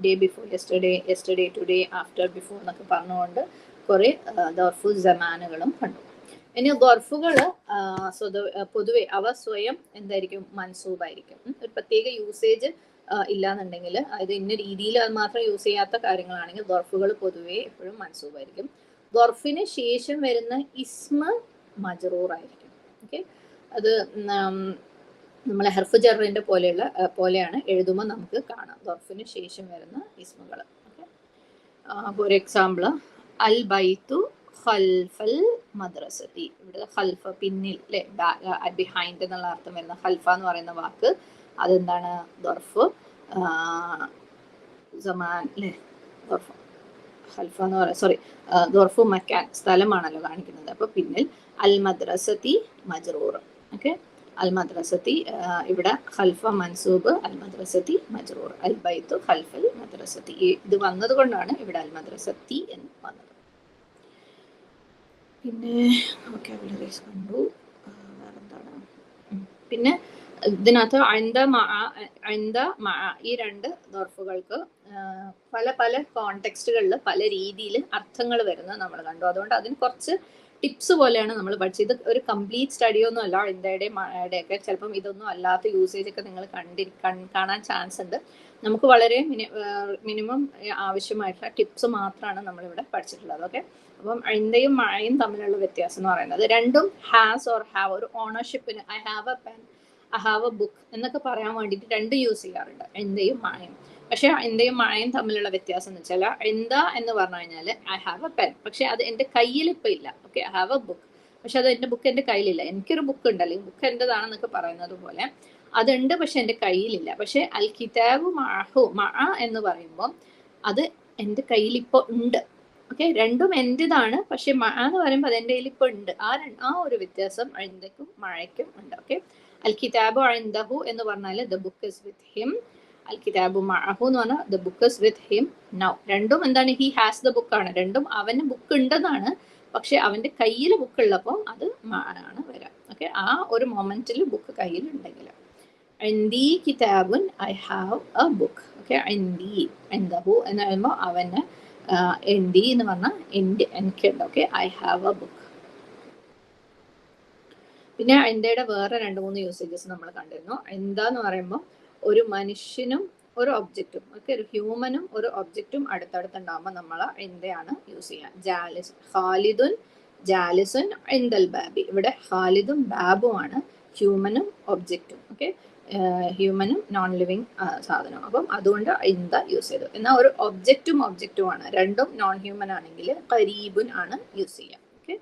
[SPEAKER 2] day before yesterday, yesterday, today, after, before എന്നൊക്കെ പറഞ്ഞുകൊണ്ട് കുറേ ദർഫു ജമാനുകളും കണ്ടു. ഇനി ദർഫുകൾ പൊതുവെ അവ സ്വയം എന്തായിരിക്കും, മൻസൂബായിരിക്കും. ഒരു പ്രത്യേക യൂസേജ് ഇല്ലാന്നുണ്ടെങ്കിൽ, അതായത് ഇന്ന രീതിയിൽ അത് മാത്രം യൂസ് ചെയ്യാത്ത കാര്യങ്ങളാണെങ്കിൽ ദർഫുകൾ പൊതുവെ എപ്പോഴും മൻസൂബായിരിക്കും. ദർഫിന് ശേഷം വരുന്ന ഇസ്മ മജ്റൂർ ആയിരിക്കും. ഓക്കെ, അത് നമ്മളെ ഹർഫ് ജറിന്റെ പോലെയാണ് എഴുതുമ്പോൾ നമുക്ക് കാണാം ദർഫിന് ശേഷം വരുന്ന ഇസ്മുകൾ. ഓക്കെ, ഒരു എക്സാമ്പിൾ, അൽ ബൈത്തു ഖൽഫൽ മദ്രസത്തി. ഇവിടെ ഖൽഫ പിന്നിൽ അല്ലെ, ബിഹൈൻഡ് എന്നുള്ള അർത്ഥം വരുന്ന ഖൽഫ എന്ന് പറയുന്ന വാക്ക് അതെന്താണ്, ദർഫ് സമാൻ അല്ലെ. ദർഫ് ഖൽഫ എന്ന് പറയാം, സോറി, ദർഫു മക്കാൻ സ്ഥലമാണല്ലോ കാണിക്കുന്നത്. അപ്പൊ പിന്നിൽ അൽ മദ്രസത്തി മജ്റൂർ. ഓക്കെ, അൽ മദ്രസത്തി, ഇവിടെ ഖൽഫ മൻസൂബ്, അൽ മദ്രസത്തി മജ്റൂർ, അൽ ബൈത്തു ഖൽഫൽ മദ്രസത്തി. ഇത് വന്നത് കൊണ്ടാണ് ഇവിടെ അൽ മദ്രസത്തി എന്ന് വന്നത്. പിന്നെ വൊക്കാബുലറീസ് കണ്ടു. വേറെന്താണ്, പിന്നെ ഇതിനകത്ത് ഈ രണ്ട് ദർഫുകൾക്ക് പല പല കോണ്ടെക്സ്റ്റുകളിൽ പല രീതിയിൽ അർത്ഥങ്ങൾ വരുന്നത് നമ്മൾ കണ്ടു. അതുകൊണ്ട് അതിന് കുറച്ച് ടിപ്സ് പോലെയാണ് നമ്മൾ പഠിച്ചത്. ഇത് ഒരു കംപ്ലീറ്റ് സ്റ്റഡിയൊന്നും അല്ല. ഇന്ത്യയുടെയും മഴയുടെയൊക്കെ ചിലപ്പം ഇതൊന്നും അല്ലാത്ത യൂസേജ് ഒക്കെ നിങ്ങൾ കാണാൻ ചാൻസ് ഉണ്ട്. നമുക്ക് വളരെ മിനിമം ആവശ്യമായിട്ടുള്ള ടിപ്സ് മാത്രമാണ് നമ്മളിവിടെ പഠിച്ചിട്ടുള്ളത്. ഓക്കെ, അപ്പം ഇന്ത്യയും മഴയും തമ്മിലുള്ള വ്യത്യാസം എന്ന് പറയുന്നത്, രണ്ടും ഹാസ് ഓർ ഹാവ്, ഒരു ഓണർഷിപ്പിന് I have a pen, I have a book എന്നൊക്കെ പറയാൻ വേണ്ടിയിട്ട് രണ്ട് യൂസ് ചെയ്യാറുണ്ട്, ഇന്ത്യയും മഴയും. പക്ഷെ ഇന്ത്യയും മഴയും തമ്മിലുള്ള വ്യത്യാസം എന്ന് വെച്ചാൽ, എന്താ എന്ന് പറഞ്ഞു കഴിഞ്ഞാൽ ഐ ഹാവ് എ പെൻ, പക്ഷെ അത് എൻ്റെ കയ്യിൽ ഇപ്പം ഇല്ല. Okay, I have a book, പക്ഷെ അത് എൻ്റെ ബുക്ക് എൻ്റെ കയ്യിലില്ല. എനിക്കൊരു ബുക്ക് ഉണ്ട്, അല്ലെങ്കിൽ ബുക്ക് എൻ്റെതാണെന്നൊക്കെ പറയുന്നത് പോലെ അതുണ്ട്, പക്ഷെ എൻ്റെ കയ്യിലില്ല. പക്ഷെ അൽ കിതാബു മഅഹു, മഅ എന്ന് പറയുമ്പോൾ അത് എൻ്റെ കയ്യിൽ ഇപ്പോൾ ഉണ്ട്. ഓക്കെ, രണ്ടും എൻ്റെതാണ്, പക്ഷെ മഴ എന്ന് പറയുമ്പോൾ അത് എൻ്റെ കയ്യിൽ ഇപ്പോൾ ഉണ്ട്. ആ ഒരു വ്യത്യാസം ഇന്ത്യക്കും മഴയ്ക്കും ഉണ്ട്. ഓക്കെ, അൽ കിതാബു ഇൻദഹു എന്ന് പറഞ്ഞാൽ the book is with him, അൽ കിതാബു മഅഹു എന്ന് പറഞ്ഞാൽ the book is with him now. രണ്ടും എന്താണ്, ഹി ഹാസ് ദ ബുക്ക് ആണ്, രണ്ടും അവന് ബുക്ക് ഉണ്ടെന്നാണ്. പക്ഷെ അവന്റെ കയ്യിൽ ബുക്ക് ഉള്ളപ്പോൾ അത് മഅനാണ് വരാം. ഓക്കെ, ആ ഒരു മൊമെന്റിൽ ബുക്ക് കയ്യിൽ ഉണ്ടെങ്കിൽ. ഇൻദി കിതാബുൻ, I have a book. Okay, ഇൻദി, ഇൻദഹു എന്ന് പറയുമ്പോൾ അവന്, ഇൻദി എന്ന് പറഞ്ഞാൽ എനിക്കുണ്ട്. Okay, I have a book. പിന്നെ ഇന്ത്യയുടെ വേറെ 2-3 യൂസേജസ് നമ്മൾ കണ്ടിരുന്നു. എന്താന്ന് പറയുമ്പോൾ ഒരു മനുഷ്യനും ഒരു ഒബ്ജക്റ്റും, ഓക്കെ, ഒരു ഹ്യൂമനും ഒരു ഒബ്ജക്റ്റും അടുത്തടുത്തുണ്ടാകുമ്പോൾ നമ്മൾ ഇന്ത്യയാണ് യൂസ് ചെയ്യുക. ജാലിസ്, ഖാലിദുൻ ജാലിസുൻ ഇൻദൽ ബാബി. ഇവിടെ ഖാലിദും ബാബുമാണ് ഹ്യൂമനും ഒബ്ജക്റ്റും. ഓക്കെ, ഹ്യൂമനും നോൺ ലിവിങ് സാധനവും. അപ്പം അതുകൊണ്ട് ഇന്ത യൂസ് ചെയ്തു. എന്നാൽ ഒരു ഒബ്ജക്റ്റുമാണ്, രണ്ടും നോൺ ഹ്യൂമൻ ആണെങ്കിൽ ഖരീബുൻ ആണ് യൂസ് ചെയ്യുക. ഓക്കെ,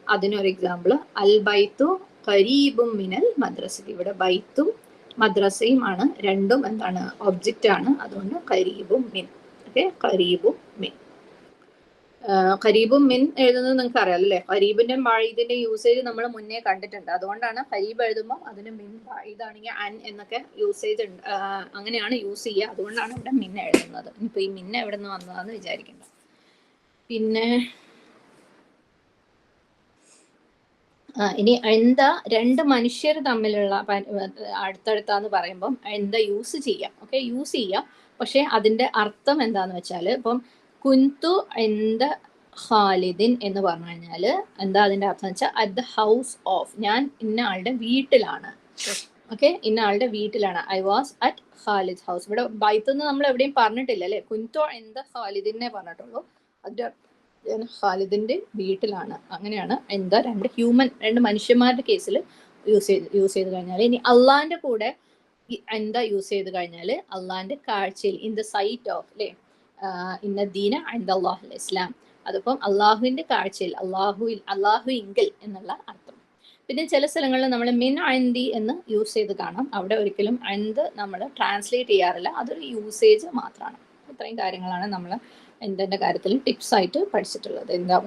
[SPEAKER 2] അതിനൊരു എക്സാമ്പിൾ, അൽ ബൈത്തു ഖരീബും മിനൽ മദ്രസത്തി. ഇവിടെ ബൈത്തും മദ്രസയുമാണ്, രണ്ടും എന്താണ്, ഒബ്ജക്റ്റ് ആണ്. അതുകൊണ്ട് ഖരീബും മിൻ. ഓക്കെ, ഖരീബും മിൻ. ഖരീബും മിൻ എഴുതുന്നത് നിങ്ങൾക്ക് അറിയാലോ അല്ലേ. ഖരീബിന്റെ ബായിദിന്റെ യൂസേജ് നമ്മൾ മുന്നേ കണ്ടിട്ടുണ്ട്. അതുകൊണ്ടാണ് ഖരീബ് എഴുതുമ്പോൾ അതിന് മിൻ, ബായിദാണെങ്കിൽ അൻ എന്നൊക്കെ യൂസേജ് ഉണ്ട്, അങ്ങനെയാണ് യൂസ് ചെയ്യുക. അതുകൊണ്ടാണ് ഇവിടെ മിൻ എഴുതുന്നത്. ഇനിയിപ്പോൾ ഈ മിൻ എവിടെ നിന്ന് വന്നതാന്ന് വിചാരിക്കണ്ട. പിന്നെ ഇനി എന്താ രണ്ട് മനുഷ്യർ തമ്മിലുള്ള അടുത്തടുത്താന്ന് പറയുമ്പം എന്താ യൂസ് ചെയ്യാം. ഓക്കെ, യൂസ് ചെയ്യാം. പക്ഷെ അതിന്റെ അർത്ഥം എന്താന്ന് വെച്ചാൽ ഇപ്പം കുന്തു എന്താ ഖാലിദിൻ എന്ന് പറഞ്ഞു കഴിഞ്ഞാൽ എന്താ അതിന്റെ അർത്ഥം വെച്ചാൽ അറ്റ് ദ ഹൗസ് ഓഫ്, ഞാൻ ഇന്ന ആളുടെ വീട്ടിലാണ്. ഓക്കെ, ഇന്ന ആളുടെ വീട്ടിലാണ്. I was at Khalid house. ഇവിടെ ബൈത്തൊന്നും നമ്മൾ എവിടെയും പറഞ്ഞിട്ടില്ല അല്ലെ. കുന്തു എന്താ ഖാലിദിനെ പറഞ്ഞിട്ടുള്ളൂ. അതിന്റെ ഖാലിദിന്റെ വീട്ടിലാണ്. അങ്ങനെയാണ് എന്താ രണ്ട് മനുഷ്യന്മാരുടെ കേസിൽ യൂസ് ചെയ്ത് കഴിഞ്ഞാൽ. ഇനി അള്ളാന്റെ കൂടെ എന്താ യൂസ് ചെയ്ത് കഴിഞ്ഞാൽ അള്ളാന്റെ കാഴ്ചയിൽ, ഇൻ ദ സൈറ്റ് ഓഫ് അല്ലെ, ഇന്ന ദീന ഇൻദ അല്ലാഹുൽ ഇസ്ലാം. അതിപ്പം അള്ളാഹുവിന്റെ കാഴ്ചയിൽ, അള്ളാഹു ഇങ്കൽ എന്നുള്ള അർത്ഥം. പിന്നെ ചില സ്ഥലങ്ങളിൽ നമ്മൾ മിൻ അൻദി എന്ന് യൂസ് ചെയ്ത് കാണാം. അവിടെ ഒരിക്കലും അൻദ് നമ്മൾ ട്രാൻസ്ലേറ്റ് ചെയ്യാറില്ല, അതൊരു യൂസേജ് മാത്രമാണ്. ഇത്രയും കാര്യങ്ങളാണ് നമ്മൾ എന്തിൻ്റെ കാര്യത്തിൽ ടിപ്സ് ആയിട്ട് പഠിച്ചിട്ടുള്ളത്. എന്താ.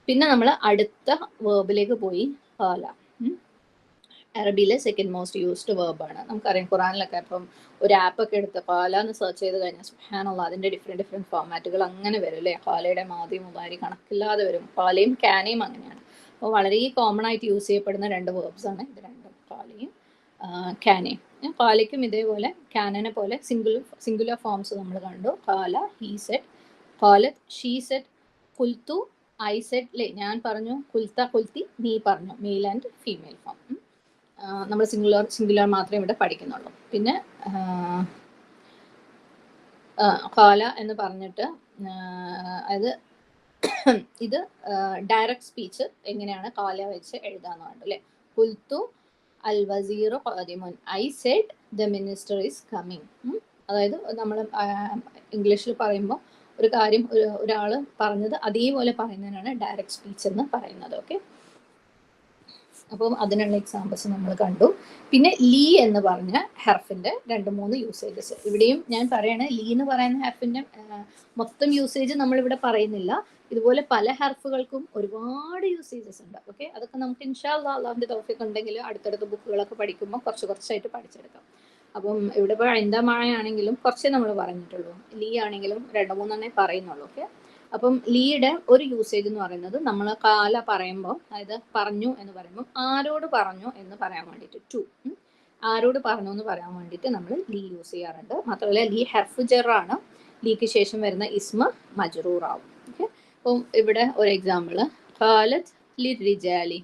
[SPEAKER 2] പിന്നെ നമ്മൾ അടുത്ത വേർബിലേക്ക് പോയി. ഖാല അറബിയിലെ സെക്കൻഡ് മോസ്റ്റ് യൂസ്ഡ് വേർബാണ്. നമുക്കറിയാം ഖുറാനിലൊക്കെ ഇപ്പം ഒരു ആപ്പൊക്കെ എടുത്ത് ഖാല എന്ന് സെർച്ച് ചെയ്ത് കഴിഞ്ഞാൽ സുബ്ഹാനല്ലാഹ് അതിൻ്റെ ഡിഫറെൻറ്റ് ഫോർമാറ്റുകൾ അങ്ങനെ വരും അല്ലേ. ഖാലയുടെ മാദി മുദാരി കണക്കില്ലാതെ വരും. ഖാലയും കാനയും അങ്ങനെയാണ്. അപ്പോൾ വളരെ കോമൺ ആയിട്ട് യൂസ് ചെയ്യപ്പെടുന്ന രണ്ട് വേർബ്സ് ആണ് ഇത് രണ്ടും, ഖാലയും കാനയും. ഖാലയ്ക്കും ഇതേപോലെ കാനനെ പോലെ സിംഗുലർ ഫോംസ് നമ്മൾ കണ്ടു. ഖാല ഹീ സെഡ്, ഖാലത്ത് ഷീ സെഡ്, കുൽത്തു ഐ സെഡ് അല്ലേ, ഞാൻ പറഞ്ഞു, കുൽത്ത കുൽത്തി നീ പറഞ്ഞു, മെയിൽ ആൻഡ് ഫീമെയിൽ ഫോം. നമ്മൾ സിംഗുലർ മാത്രമേ ഇവിടെ പഠിക്കുന്നുള്ളൂ. പിന്നെ ഖാല എന്ന് പറഞ്ഞിട്ട് അത് ഇത് ഡയറക്റ്റ് സ്പീച്ച് എങ്ങനെയാണ് ഖാല വെച്ച് എഴുതാന്ന് പറഞ്ഞു അല്ലേ. കുൽത്തു അൽ വസീറു ഖാദിമുൻ, I said the minister is coming. അതായത് നമ്മൾ ഇംഗ്ലീഷിൽ പറയുമ്പോൾ ഒരു കാര്യം ഒരാൾ പറഞ്ഞത് അതേപോലെ പറയുന്നതിനാണ് ഡയറക്റ്റ് സ്പീച്ച് എന്ന് പറയുന്നത്. ഓക്കെ, അപ്പം അതിനുള്ള എക്സാമ്പിൾസ് നമ്മൾ കണ്ടു. പിന്നെ ലീ എന്ന് പറഞ്ഞ ഹെർഫിന്റെ 2-3 യൂസേജസ് ഇവിടെയും ഞാൻ പറയണേ. ലീ എന്ന് പറയുന്ന ഹെർഫിന്റെ മൊത്തം യൂസേജ് നമ്മളിവിടെ പറയുന്നില്ല. ഇതുപോലെ പല ഹെർഫുകൾക്കും ഒരുപാട് യൂസേജസ് ഉണ്ട്. ഓക്കെ, അതൊക്കെ നമുക്ക് ഇൻഷാ അല്ലാഹ് അള്ളാഹുവിന്റെ തൗഫീഖ് ഉണ്ടെങ്കിൽ അടുത്തടുത്ത ബുക്കുകളൊക്കെ പഠിക്കുമ്പോൾ കുറച്ചായിട്ട് പഠിച്ചെടുക്കാം. അപ്പം ഇവിടെ ഇപ്പോൾ എന്താ മഴയാണെങ്കിലും കുറച്ചേ നമ്മൾ പറഞ്ഞിട്ടുള്ളൂ, ലീ ആണെങ്കിലും 2-3 പറയുന്നുള്ളൂ. ഓക്കെ, അപ്പം ലീയുടെ ഒരു യൂസേജ് എന്ന് പറയുന്നത് നമ്മൾ കാല പറയുമ്പോൾ, അതായത് പറഞ്ഞു എന്ന് പറയുമ്പോൾ ആരോട് പറഞ്ഞു എന്ന് പറയാൻ വേണ്ടിയിട്ട്, ടു, ആരോട് പറഞ്ഞു എന്ന് പറയാൻ വേണ്ടിയിട്ട് നമ്മൾ ലീ യൂസ് ചെയ്യാറുണ്ട്. മാത്രമല്ല ലീ ഹെർഫ് ജറാണ്. ലീക്ക് ശേഷം വരുന്ന ഇസ്മ മജ്റൂർ ആവും. ഓക്കെ, അപ്പം ഇവിടെ ഒരു എക്സാമ്പിൾ, ഖാലത്ത് ലിർരിജാലി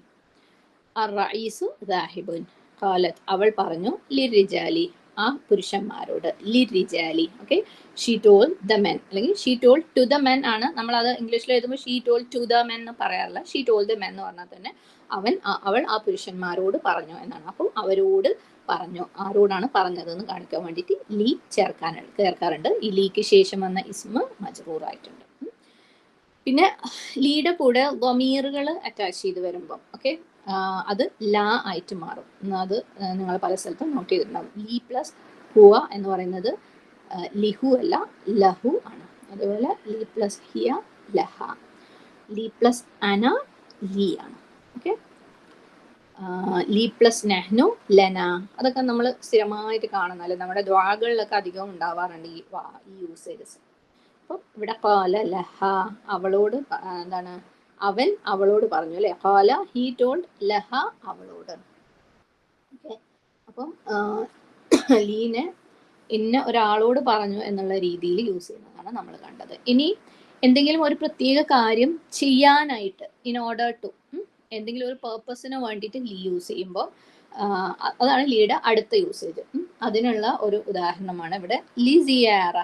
[SPEAKER 2] അർറഈസു ദാഹിബുൻ. ഖാലത്ത് അവൾ പറഞ്ഞു, ലിർരിജാലി ആ പുരുഷന്മാരോട്, ലിർരിജാലി. Okay, she told the men അല്ലെങ്കിൽ she told to the men ആണ്. നമ്മളത് ഇംഗ്ലീഷിൽ എഴുതുമ്പോൾ she told to the men എന്ന് പറയാറില്ല. ഷീ ടോൾ ദ മെൻ എന്ന് പറഞ്ഞാൽ തന്നെ അവൾ ആ പുരുഷന്മാരോട് പറഞ്ഞു എന്നാണ്. അപ്പോൾ അവരോട് പറഞ്ഞു, ആരോടാണ് പറഞ്ഞതെന്ന് കാണിക്കാൻ വേണ്ടിയിട്ട് ലീ ചേർക്കാറുണ്ട്. ഈ ലീക്ക് ശേഷം വന്ന ഇസ്മ മജ്റൂർ ആയിട്ടുണ്ട്. പിന്നെ ലീയുടെ കൂടെ ഗമീറുകൾ അറ്റാച്ച് ചെയ്ത് വരുമ്പം ഓക്കെ അത് ലാ ആയിട്ട് മാറും. അത് നിങ്ങൾ പല സ്ഥലത്തും നോട്ട് ചെയ്തിട്ടുണ്ടാവും. ലീ പ്ലസ് ഹുവ എന്ന് പറയുന്നത് ലിഹു അല്ല, ലഹു ആണ്. അതുപോലെ ലീ പ്ലസ് ഹിയ ലഹ, ലീ പ്ലസ് അന ലീ ആണ്. ഓക്കെ, ലീ പ്ലസ് നെഹ്നു ലന, അതൊക്കെ നമ്മൾ സ്ഥിരമായിട്ട് കാണുന്നല്ലേ, നമ്മുടെ ദ്വാകളിലൊക്കെ അധികം ഉണ്ടാവാറുണ്ട് ഈ യൂസേജസ്. അപ്പം ഇവിടെ ഖാല ലഹ അവളോട് എന്താണ്, അവൻ അവളോട് പറഞ്ഞു അല്ലേ. ഖാല ഹീ ടോൾഡ് ലഹ അവളോട്. ഓക്കെ, അപ്പം ലീനെ ഇന്ന ഒരാളോട് പറഞ്ഞു എന്നുള്ള രീതിയിൽ യൂസ് ചെയ്യുന്നതാണ് നമ്മൾ കണ്ടത്. ഇനി എന്തെങ്കിലും ഒരു പ്രത്യേക കാര്യം ചെയ്യാനായിട്ട്, ഇൻ ഓർഡർ ടു, എന്തെങ്കിലും ഒരു പേർപ്പസിന് വേണ്ടിയിട്ട് ലീ യൂസ് ചെയ്യുമ്പോൾ അതാണ് ലീയുടെ അടുത്ത യൂസേജ്. അതിനുള്ള ഒരു ഉദാഹരണമാണ് ഇവിടെ ലി സിയാറ.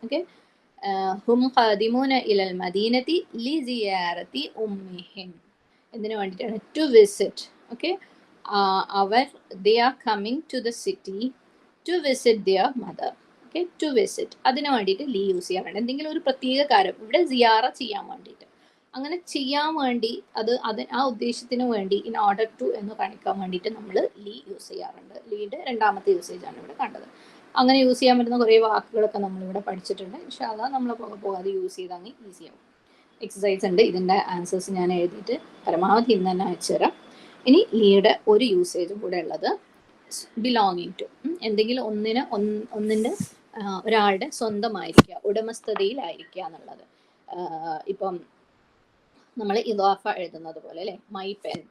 [SPEAKER 2] ഓക്കെ, ഹും ഖാദിമൂന ഇലൽ മദീനത്തി ലി സിയാറത്തി ഉമ്മിഹിം, എന്തിനു വേണ്ടിയിട്ടാണ്, ടു വിസിറ്റ്. ഓക്കെ, അവർ they are coming to the city to visit their mother. Okay, to visit അതിന് വേണ്ടിയിട്ട് ലീ യൂസ് ചെയ്യാറുണ്ട്. എന്തെങ്കിലും ഒരു പ്രത്യേക കാര്യം ഇവിടെ സിയാറ ചെയ്യാൻ വേണ്ടിയിട്ട്, അങ്ങനെ ചെയ്യാൻ വേണ്ടി അത് ആ ഉദ്ദേശത്തിന് വേണ്ടി ഇൻ ഓർഡർ ടു എന്ന് കാണിക്കാൻ വേണ്ടിയിട്ട് നമ്മൾ ലീ യൂസ് ചെയ്യാറുണ്ട്. ലീയുടെ രണ്ടാമത്തെ യൂസേജ് ആണ് ഇവിടെ കണ്ടത്. അങ്ങനെ യൂസ് ചെയ്യാൻ പറ്റുന്ന കുറേ വാക്കുകളൊക്കെ നമ്മളിവിടെ പഠിച്ചിട്ടുണ്ട്. ഇൻഷാ അല്ലാഹ് നമ്മൾ പോകാതെ യൂസ് ചെയ്താൽ ഈസിയാവും. എക്സസൈസ് ഉണ്ട്, ഇതിൻ്റെ ആൻസേഴ്സ് ഞാൻ എഴുതിയിട്ട് പരമാവധി ഇന്ന് തന്നെ അയച്ചുതരാം. ഇനി ലീയുടെ ഒരു യൂസേജും കൂടെ ഉള്ളത് ബിലോങ്ങിങ് ടു, എന്തെങ്കിലും ഒന്നിൻ്റെ ഒരാളുടെ സ്വന്തമായിരിക്കുക, ഉടമസ്ഥതയിലായിരിക്കുക എന്നുള്ളത്. ഇപ്പം നമ്മൾ ഇദാഫ എഴുതുന്നത് പോലെ അല്ലേ, മൈ പെൻ,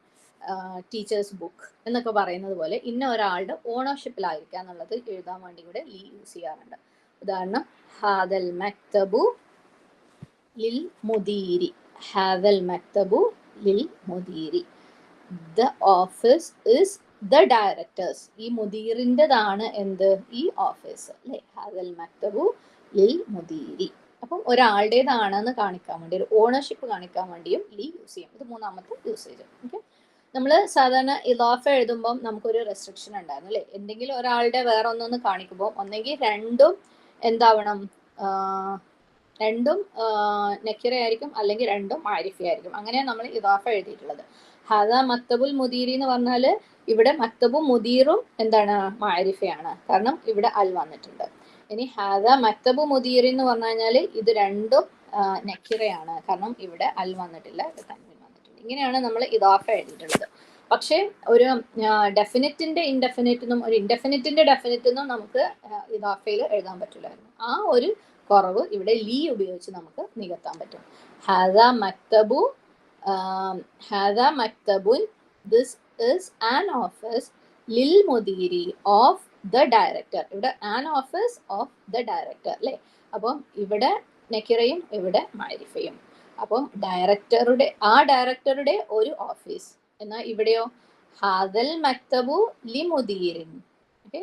[SPEAKER 2] ടീച്ചേഴ്സ് ബുക്ക് എന്നൊക്കെ പറയുന്നത് പോലെ ഇന്ന ഒരാളുടെ ഓണർഷിപ്പിലായിരിക്കുക എന്നുള്ളത് എഴുതാൻ വേണ്ടി കൂടെ ലീ യൂസ് ചെയ്യാറുണ്ട്. ഉദാഹരണം, ഹാദൽ മക്തബു ലിൽ മുദീരി, ഹാദൽ മക്തബു ലിൽ മുദീരി, the office is the directors, ഈ മുദീറിൻ്റെതാണ് എന്ത്, ഈ ഓഫീസ് അല്ലേ, ഹാദൽ മക്തബു ലിൽ മുദീരി. അപ്പം ഒരാളുടേതാണെന്ന് കാണിക്കാൻ വേണ്ടി, ഒരു ഓണർഷിപ്പ് കാണിക്കാൻ വേണ്ടിയും ലീ യൂസ് ചെയ്യും. ഇത് മൂന്നാമത്തെ യൂസേജ്. ഓക്കെ, നമ്മൾ സാധാരണ ഇദാഫ എഴുതുമ്പം നമുക്കൊരു റെസ്ട്രിക്ഷൻ ഉണ്ടായിരുന്നു അല്ലേ, എന്തെങ്കിലും ഒരാളുടെ വേറെ ഒന്നൊന്ന് കാണിക്കുമ്പോൾ ഒന്നെങ്കിൽ രണ്ടും എന്താവണം, രണ്ടും നക്കിറ ആയിരിക്കും, അല്ലെങ്കിൽ രണ്ടും മാരിഫ ആയിരിക്കും. അങ്ങനെയാണ് നമ്മൾ ഇദാഫ എഴുതിയിട്ടുള്ളത്. ഹാദ മക്തബുൽ മുദീരി എന്ന് പറഞ്ഞാൽ ഇവിടെ മക്തബും മുദീറും എന്താണ്, മാരിഫയാണ്, കാരണം ഇവിടെ അൽ വന്നിട്ടുണ്ട്. ഇനി ഹാദ മക്തബു മുദീർ എന്ന് പറഞ്ഞു കഴിഞ്ഞാൽ ഇത് രണ്ടും നക്കിറയാണ്, കാരണം ഇവിടെ അൽ വന്നിട്ടില്ല, ഇത് തൻവീൻ വന്നിട്ടുണ്ട്. ഇങ്ങനെയാണ് നമ്മൾ ഇദാഫ എഴുതിയിട്ടുള്ളത്. പക്ഷേ ഒരു ഡെഫിനിറ്റിന്റെ ഇൻഡെഫിനിറ്റിനും ഒരു ഇൻഡെഫിനിറ്റിന്റെ ഡെഫിനിറ്റിനും നമുക്ക് ഇദാഫയിൽ എഴുതാൻ പറ്റില്ലായിരുന്നു. ആ ഒരു കുറവ് ഇവിടെ ലീ ഉപയോഗിച്ച് നമുക്ക് നികത്താൻ പറ്റും. ഹാദ മക്തബു, ഹാദ മക്തബുൻ, ദിസ് ഇസ് ആൻ ഓഫീസ് ലിൽ മുദീരി ഓഫ് ദ ഡയറക്ടർ. ഇവിടെ an office of the director അല്ലേ. അപ്പം ഇവിടെ നക്കിറയും ഇവിടെ മാരിഫയും. അപ്പം ഡയറക്ടറുടെ, ആ ഡയറക്ടറുടെ ഒരു ഓഫീസ്. എന്നാൽ ഇവിടെയോ ഹാദൽ മക്തബു ലി മുദീരിൻ. ഓക്കെ,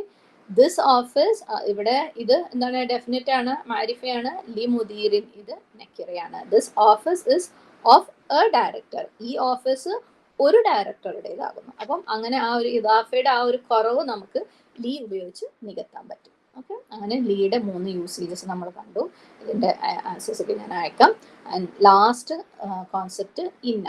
[SPEAKER 2] ദിസ് ഓഫീസ്, ഇവിടെ ഇത് എന്താണ്, ഡെഫിനറ്റ് ആണ്, മാരിഫയാണ്. ലി മുദീരിൻ ഇത് നക്കിറയാണ്. This office is of a director, ഈ ഓഫീസ് ഒരു ഡയറക്ടറുടേതാകുന്നു. അപ്പം അങ്ങനെ ആ ഒരു ഇദാഫയുടെ ആ ഒരു കുറവ് നമുക്ക് ലീ ഉപയോഗിച്ച് നികത്താൻ പറ്റും. ഓക്കെ, അങ്ങനെ ലീയുടെ 3 യൂസേജസ് നമ്മൾ കണ്ടു. ഇതിൻ്റെ ആൻസേഴ്സ് ഒക്കെ ഞാൻ അയക്കാം. ആൻഡ് ലാസ്റ്റ് കോൺസെപ്റ്റ് ഇന്ന.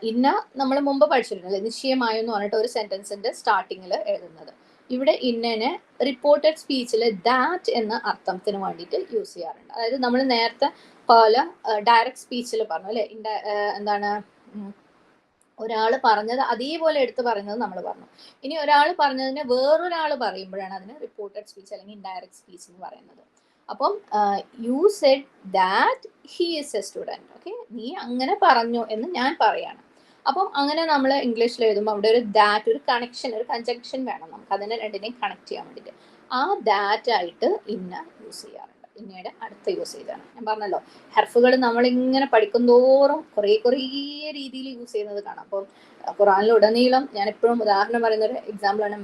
[SPEAKER 2] ഇന്ന നമ്മൾ മുമ്പ് പഠിച്ചിട്ടുണ്ട്, നിശ്ചയമായും എന്ന് പറഞ്ഞിട്ട് ഒരു സെന്റൻസിന്റെ സ്റ്റാർട്ടിങ്ങിൽ എഴുതുന്നത്. ഇവിടെ ഇന്നനെ റിപ്പോർട്ടഡ് സ്പീച്ചിൽ ദാറ്റ് എന്ന അർത്ഥത്തിന് വേണ്ടിയിട്ട് യൂസ് ചെയ്യാറുണ്ട്. അതായത് നമ്മൾ നേരത്തെ പോലെ ഡയറക്റ്റ് സ്പീച്ചിൽ പറഞ്ഞു അല്ലെ, എന്താണ്, ഒരാൾ പറഞ്ഞത് അതേപോലെ എടുത്ത് പറയുന്നത് നമ്മൾ പറഞ്ഞു. ഇനി ഒരാൾ പറഞ്ഞതിന് വേറൊരാൾ പറയുമ്പോഴാണ് അതിന് റിപ്പോർട്ടഡ് സ്പീച്ച് അല്ലെങ്കിൽ ഇൻഡയറക്റ്റ് സ്പീച്ച് എന്ന് പറയുന്നത്. അപ്പം you said that he is A student. Okay, നീ അങ്ങനെ പറഞ്ഞു എന്ന് ഞാൻ പറയാണ്. അപ്പം അങ്ങനെ നമ്മൾ ഇംഗ്ലീഷിൽ എഴുതുമ്പോൾ അവിടെ ഒരു ദാറ്റ്, ഒരു കണക്ഷൻ, ഒരു കൺജങ്ഷൻ വേണം നമുക്ക് അതിനെ രണ്ടിനെയും കണക്ട് ചെയ്യാൻ വേണ്ടിയിട്ട്. ആ ദാറ്റ് ആയിട്ട് ഇന്ന യൂസ് ചെയ്യാറുണ്ട്. ഇന്നയുടെ അടുത്ത യൂസേജാണ്. ഞാൻ പറഞ്ഞല്ലോ, ഹർഫുകൾ നമ്മളിങ്ങനെ പഠിക്കും തോറും കുറേ രീതിയിൽ യൂസ് ചെയ്യുന്നത് കാണാം. അപ്പം ഖുറാനിലുടനീളം ഞാൻ എപ്പോഴും ഉദാഹരണം പറയുന്ന ഒരു എക്സാമ്പിളാണ്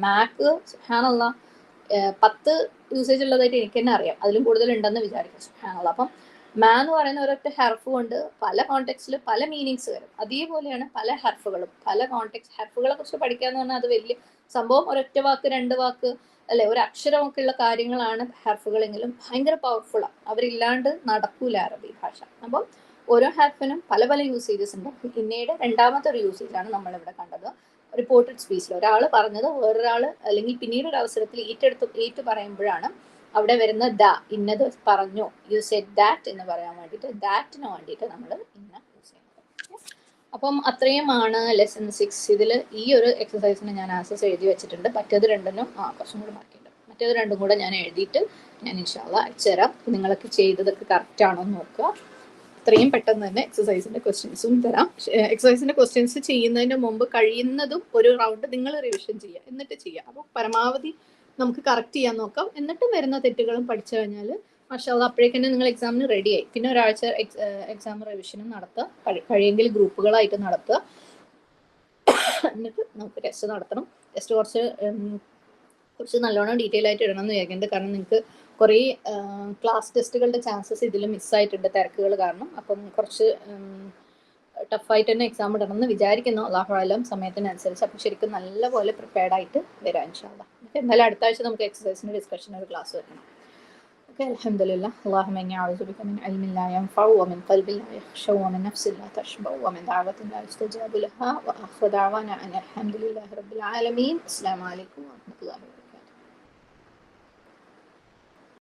[SPEAKER 2] മാക്ക്. സുബ്ഹാനല്ലാ, 10 യൂസേജ് ഉള്ളതായിട്ട് എനിക്ക് തന്നെ അറിയാം, അതിലും കൂടുതൽ ഉണ്ടെന്ന് വിചാരിക്കും. സുബ്ഹാനല്ലാ. അപ്പം മാ എന്ന് പറയുന്ന ഒരൊറ്റ ഹർഫ് കൊണ്ട് പല കോണ്ടെക്സ്റ്റിൽ പല മീനിങ്സ് വരും. അതേപോലെയാണ് പല ഹർഫുകളും, പല കോണ്ടെക്സ്റ്റ്. ഹർഫുകളെ കുറിച്ച് പഠിക്കാന്ന് പറഞ്ഞാൽ അത് വലിയ സംഭവം, ഒരൊറ്റ വാക്ക് 2 വാക്ക് അല്ലെ, ഒരു അക്ഷരമൊക്കെ ഉള്ള കാര്യങ്ങളാണ് ഹർഫുകളെങ്കിലും ഭയങ്കര പവർഫുള്ളാണ്. അവരില്ലാണ്ട് നടക്കൂല അറബി ഭാഷ. അപ്പം ഓരോ ഹർഫിനും പല പല യൂസേജസ് ഉണ്ട്. ഇന്നയുടെ രണ്ടാമത്തെ ഒരു യൂസേജാണ് നമ്മളിവിടെ കണ്ടത്. റിപ്പോർട്ടഡ് സ്പീച്ചിൽ ഒരാൾ പറഞ്ഞത് വേറൊരാൾ അല്ലെങ്കിൽ പിന്നീട് ഒരു അവസരത്തിൽ ഏറ്റു പറയുമ്പോഴാണ് അവിടെ വരുന്ന ദ, ഇന്നത് പറഞ്ഞു, യു സെഡ് ദാറ്റ് എന്ന് പറയാൻ വേണ്ടിയിട്ട്, ദാറ്റിന് വേണ്ടിയിട്ട് നമ്മൾ ഇന്ന യൂസ് ചെയ്യുന്നത്. അപ്പം അത്രയുമാണ് ലെസൺ 6. ഇതിൽ ഈ ഒരു എക്സസൈസിന് ഞാൻ ആൻസേഴ്സ് എഴുതി വെച്ചിട്ടുണ്ട്. മറ്റേത് രണ്ടിനും കുറച്ചും കൂടി ബാക്കിയുണ്ട്. മറ്റേത് രണ്ടും കൂടെ ഞാൻ എഴുതിയിട്ട് ഞാൻ ഇൻഷാല്ലാ അയച്ചുതരാം. നിങ്ങളൊക്കെ ചെയ്തതൊക്കെ കറക്റ്റ് ആണോ എന്ന് നോക്കുക. ഇത്രയും പെട്ടെന്ന് തന്നെ എക്സസൈസിന്റെ ക്വസ്റ്റ്യൻസും തരാം. എക്സസൈസിന്റെ ക്വസ്റ്റ്യൻസ് ചെയ്യുന്നതിന് മുമ്പ് കഴിയുന്നതും ഒരു റൗണ്ട് നിങ്ങൾ റിവിഷൻ ചെയ്യുക, എന്നിട്ട് ചെയ്യുക. അപ്പോൾ പരമാവധി നമുക്ക് കറക്റ്റ് ചെയ്യാൻ നോക്കാം. എന്നിട്ടും വരുന്ന തെറ്റുകളും പഠിച്ചു കഴിഞ്ഞാൽ മാഷാഅല്ലാഹ് അപ്പോഴേക്കന്നെ നിങ്ങൾ എക്സാമിന് റെഡിയായി. പിന്നെ ഒരാഴ്ച എക്സാം റിവിഷനും നടത്തുക, കഴിയെങ്കിൽ ഗ്രൂപ്പുകളായിട്ട് നടത്തുക. എന്നിട്ട് നമുക്ക് ടെസ്റ്റ് നടത്തണം. ടെസ്റ്റ് കുറച്ച് നല്ലോണം ഡീറ്റെയിൽ ആയിട്ട് ഇടണം എന്ന് വിചാരിക്കുന്നുണ്ട്. കാരണം നിങ്ങൾക്ക് കുറേ ക്ലാസ് ടെസ്റ്റുകളുടെ ചാൻസസ് ഇതിൽ മിസ്സായിട്ടുണ്ട് തിരക്കുകൾ കാരണം. അപ്പം കുറച്ച് ടഫായിട്ട് തന്നെ എക്സാം ഇടണം എന്ന് വിചാരിക്കുന്നു. അല്ലാഹു അലം, സമയത്തിനനുസരിച്ച്. അപ്പം ശരിക്കും നല്ലപോലെ പ്രിപ്പയർഡ് ആയിട്ട് വരാം ഇൻഷാല്ലാഹ്. ഓക്കെ, എന്നാലും അടുത്ത ആഴ്ച നമുക്ക് എക്സസൈസിൻ്റെ ഡിസ്കഷൻ ഒരു ക്ലാസ് വെക്കണം. ഓക്കെ, അൽഹംദുലില്ലാഹ്. അല്ലാഹുമ്മ ഇന്നി അഊദു ബിക മിൻ ഇൽമിൻ ലാ യൻഫഉ വമിൻ ഖൽബിൻ ലാ യഖ്ശഉ വമിൻ നഫ്സിൻ ലാ തശ്ബഉ വമിൻ ദഅവത്തിൻ ലാ യുസ്തജാബു ലഹാ വആഖിറു ദഅവാനാ അനിൽ ഹംദുലില്ലാഹി റബ്ബിൽ ആലമീൻ. അസ്സലാമു അലൈക്കും വറഹ്മത്തുള്ളാഹി.